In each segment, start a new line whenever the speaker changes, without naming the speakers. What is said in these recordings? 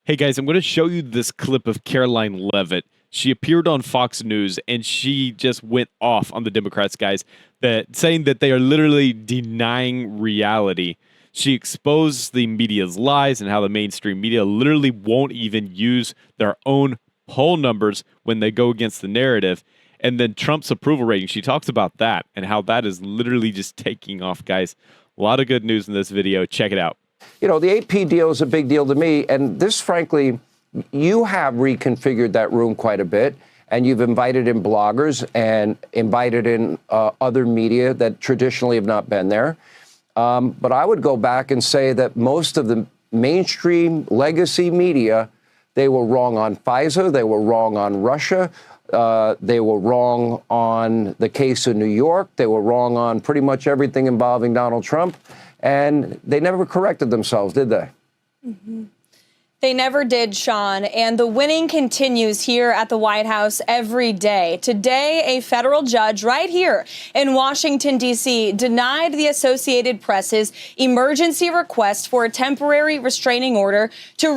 Hey guys, I'm going to show you this clip of Karoline Leavitt. She appeared on Fox News and she just went off on the Democrats, guys, saying that they are literally denying reality. She exposed the media's lies and how the mainstream media literally won't even use their own poll numbers when they go against the narrative. And then Trump's approval rating, she talks about that and how that is literally just taking off, guys. A lot of good news in this video. Check it out.
You know, the AP deal is a big deal to me. And this, frankly, you have reconfigured that room quite a bit. And you've invited in bloggers and invited in other media that traditionally have not been there. But I would go back and say that most of the mainstream legacy media, they were wrong on FISA. They were wrong on Russia. They were wrong on the case in New York. They were wrong on pretty much everything involving Donald Trump. And they never corrected themselves, did they?
Mm-hmm. They never did, Sean, and the winning continues here at the White House every day. Today, a federal judge right here in Washington, D.C., denied the Associated Press's emergency request for a temporary restraining order to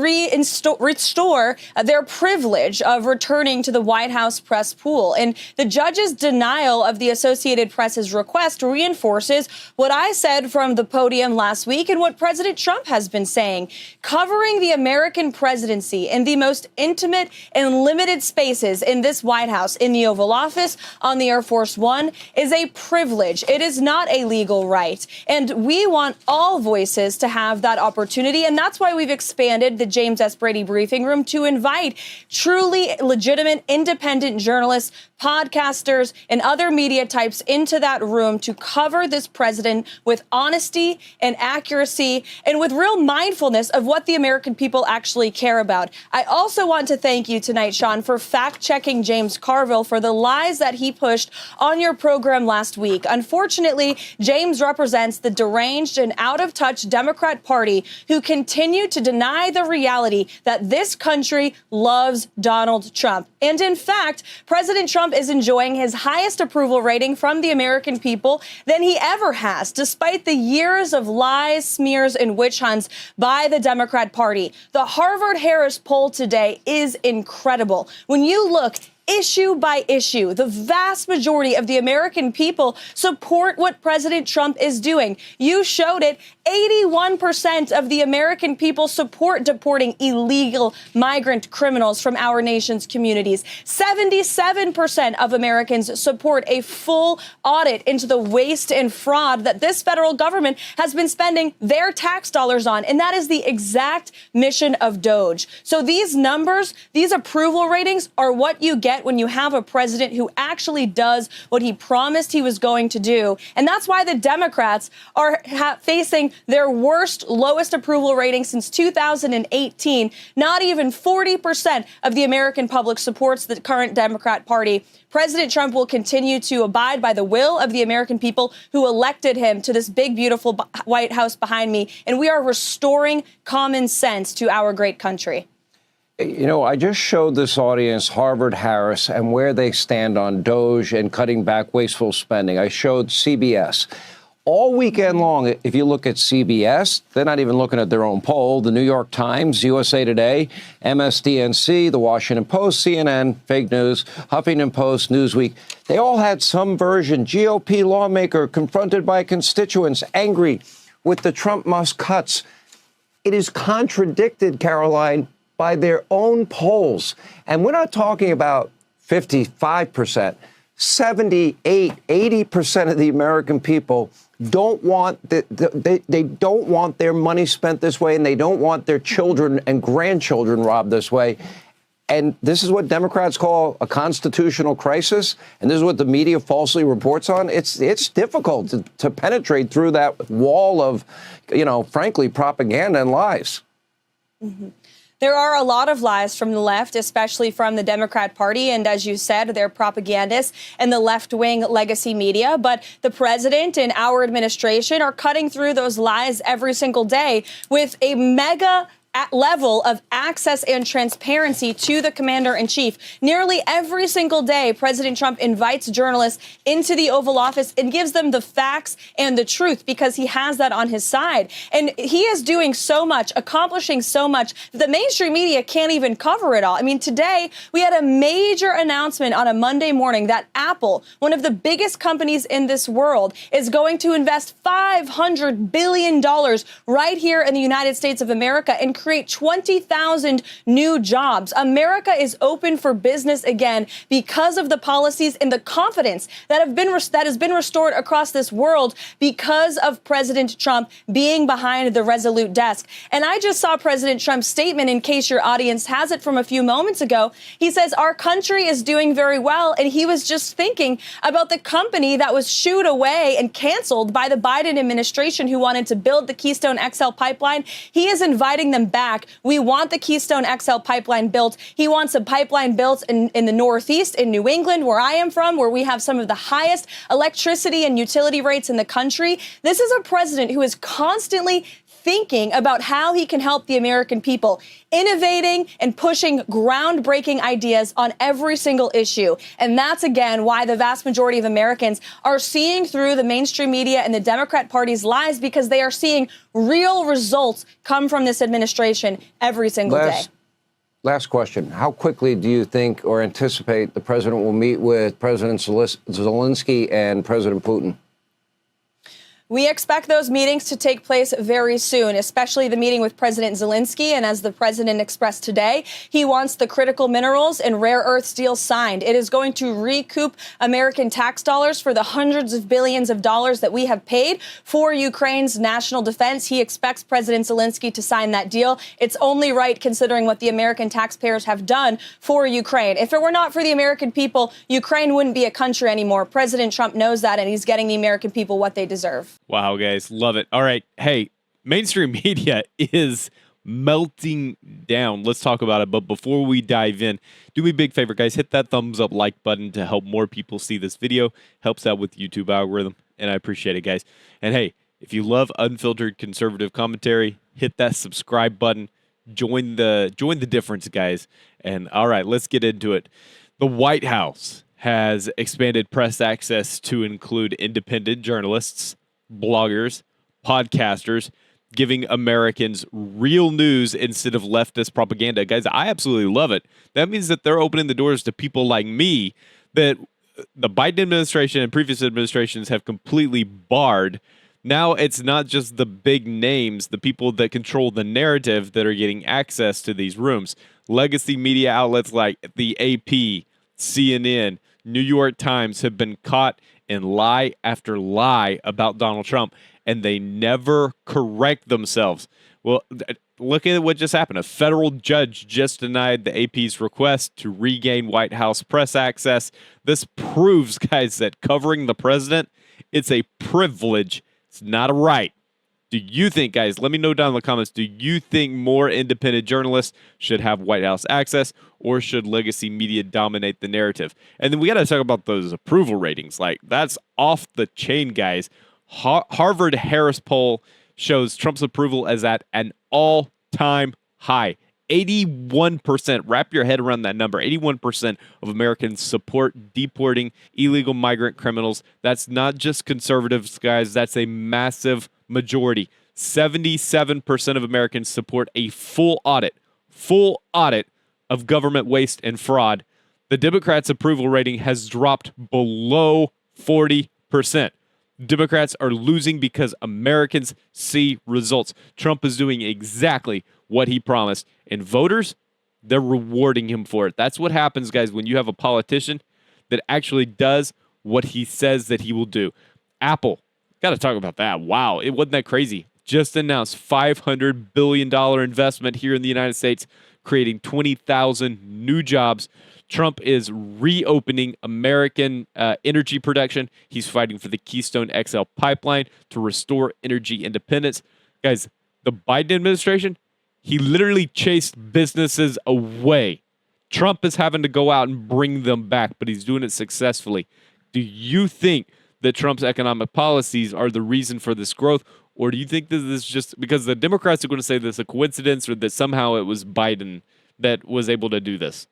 restore their privilege of returning to the White House press pool. And the judge's denial of the Associated Press's request reinforces what I said from the podium last week and what President Trump has been saying. Covering the American presidency in the most intimate and limited spaces in this White House, in the Oval Office, on the Air Force One, is a privilege. It is not a legal right. And we want all voices to have that opportunity. And that's why we've expanded the James S. Brady briefing room to invite truly legitimate, independent journalists, podcasters, and other media types into that room to cover this president with honesty and accuracy and with real mindfulness of what the American people actually care about. I also want to thank you tonight, Sean, for fact-checking James Carville for the lies that he pushed on your program last week. Unfortunately, James represents the deranged and out-of-touch Democrat Party who continue to deny the reality that this country loves Donald Trump. And in fact, President Trump is enjoying his highest approval rating from the American people than he ever has, despite the years of lies, smears, and witch hunts by the Democrat Party. The Harvard-Harris poll today is incredible. When you look issue by issue, the vast majority of the American people support what President Trump is doing. You showed it. 81% of the American people support deporting illegal migrant criminals from our nation's communities. 77% of Americans support a full audit into the waste and fraud that this federal government has been spending their tax dollars on. And that is the exact mission of DOGE. So these numbers, these approval ratings are what you get when you have a president who actually does what he promised he was going to do. And that's why the Democrats are facing their worst, lowest approval rating since 2018. Not even 40% of the American public supports the current Democrat Party. President Trump will continue to abide by the will of the American people who elected him to this big, beautiful White House behind me. And we are restoring common sense to our great country.
You know, I just showed this audience Harvard-Harris and where they stand on DOGE and cutting back wasteful spending. I showed CBS. All weekend long, if you look at CBS, they're not even looking at their own poll. The New York Times, USA Today, MSDNC, The Washington Post, CNN, fake news, Huffington Post, Newsweek. They all had some version. GOP lawmaker confronted by constituents angry with the Trump-Musk cuts. It is contradicted, Karoline, by their own polls. And we're not talking about 55%, 78, 80% of the American people don't want they don't want their money spent this way, and they don't want their children and grandchildren robbed this way. And this is what Democrats call a constitutional crisis, and this is what the media falsely reports on. It's difficult to penetrate through that wall of, you know, frankly, propaganda and lies.
Mm-hmm. There are a lot of lies from the left, especially from the Democrat Party. And as you said, they're propagandists and the left-wing legacy media. But the president and our administration are cutting through those lies every single day with a mega level of access and transparency to the commander-in-chief. Nearly every single day, President Trump invites journalists into the Oval Office and gives them the facts and the truth because he has that on his side. And he is doing so much, accomplishing so much, the mainstream media can't even cover it all. I mean, today we had a major announcement on a Monday morning that Apple, one of the biggest companies in this world, is going to invest $500 billion right here in the United States of America and create 20,000 new jobs. America is open for business again because of the policies and the confidence that has been restored across this world because of President Trump being behind the resolute desk. And I just saw President Trump's statement, in case your audience has it, from a few moments ago. He says our country is doing very well, and he was just thinking about the company that was shooed away and canceled by the Biden administration who wanted to build the Keystone XL pipeline. He is inviting them back. We want the Keystone XL pipeline built. He wants a pipeline built in the Northeast, in New England, where I am from, where we have some of the highest electricity and utility rates in the country. This is a president who is constantly thinking about how he can help the American people, innovating and pushing groundbreaking ideas on every single issue. And that's, again, why the vast majority of Americans are seeing through the mainstream media and the Democrat Party's lies, because they are seeing real results come from this administration every single day.
Last question. How quickly do you think or anticipate the president will meet with President Zelensky and President Putin?
We expect those meetings to take place very soon, especially the meeting with President Zelensky. And as the president expressed today, he wants the critical minerals and rare earth deals signed. It is going to recoup American tax dollars for the hundreds of billions of dollars that we have paid for Ukraine's national defense. He expects President Zelensky to sign that deal. It's only right, considering what the American taxpayers have done for Ukraine. If it were not for the American people, Ukraine wouldn't be a country anymore. President Trump knows that, and he's getting the American people what they deserve.
Wow, guys. Love it. All right. Hey, mainstream media is melting down. Let's talk about it. But before we dive in, do me a big favor, guys. Hit that thumbs up like button to help more people see this video. Helps out with the YouTube algorithm, and I appreciate it, guys. And hey, if you love unfiltered conservative commentary, hit that subscribe button. Join the difference, guys. And all right, let's get into it. The White House has expanded press access to include independent journalists, bloggers, podcasters, giving Americans real news instead of leftist propaganda. Guys, I absolutely love it. That means that they're opening the doors to people like me that the Biden administration and previous administrations have completely barred. Now it's not just the big names, the people that control the narrative, that are getting access to these rooms. Legacy media outlets like the AP, CNN, New York Times have been caught in lie after lie about Donald Trump, and they never correct themselves. Well, look at what just happened. A federal judge just denied the AP's request to regain White House press access. This proves, guys, that covering the president, it's a privilege. It's not a right. Do you think, guys, let me know down in the comments, do you think more independent journalists should have White House access, or should legacy media dominate the narrative? And then we got to talk about those approval ratings. Like, that's off the chain, guys. Harvard Harris poll shows Trump's approval as at an all-time high. 81%, wrap your head around that number. 81% of Americans support deporting illegal migrant criminals. That's not just conservatives, guys. That's a massive majority. 77% of Americans support a full audit of government waste and fraud. The Democrats' approval rating has dropped below 40%. Democrats are losing because Americans see results. Trump is doing exactly what he promised, and voters, they're rewarding him for it. That's what happens, guys, when you have a politician that actually does what he says that he will do. Apple, got to talk about that. Wow, it wasn't that crazy. Just announced $500 billion investment here in the United States, creating 20,000 new jobs. Trump is reopening American energy production. He's fighting for the Keystone XL pipeline to restore energy independence. Guys, the Biden administration, he literally chased businesses away. Trump is having to go out and bring them back, but he's doing it successfully. Do you think that Trump's economic policies are the reason for this growth, Or do you think that this is just because the Democrats are going to say this is a coincidence or that somehow it was Biden that was able to do this?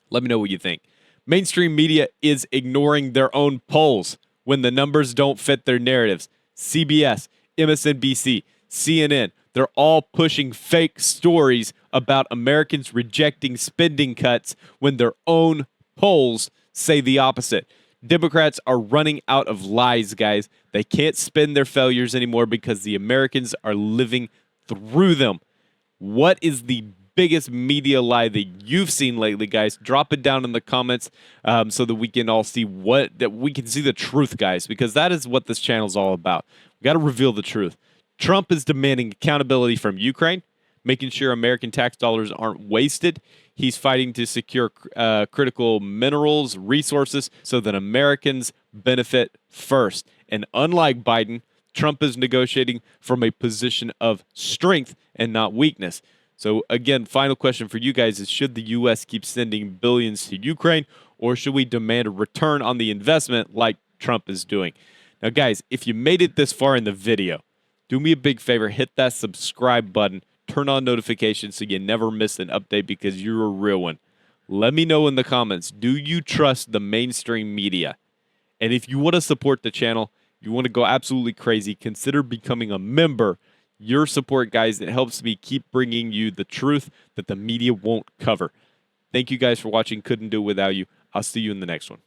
Let me know what you think. Mainstream media is ignoring their own polls when the numbers don't fit their narratives. CBS, MSNBC, CNN, they're all pushing fake stories about Americans rejecting spending cuts when their own polls say the opposite. Democrats are running out of lies, guys. They can't spin their failures anymore because the Americans are living through them. What is the biggest media lie that you've seen lately, guys? Drop it down in the comments so that we can all see that we can see the truth, guys, because that is what this channel is all about. We got to reveal the truth. Trump is demanding accountability from Ukraine, making sure American tax dollars aren't wasted. He's fighting to secure critical minerals, resources, so that Americans benefit first. And unlike Biden, Trump is negotiating from a position of strength and not weakness. So again, final question for you guys is, should the U.S. keep sending billions to Ukraine, or should we demand a return on the investment like Trump is doing? Now, guys, if you made it this far in the video, do me a big favor, hit that subscribe button, turn on notifications so you never miss an update because you're a real one. Let me know in the comments, do you trust the mainstream media? And if you want to support the channel, you want to go absolutely crazy, consider becoming a member. Your support, guys, it helps me keep bringing you the truth that the media won't cover. Thank you guys for watching. Couldn't do it without you. I'll see you in the next one.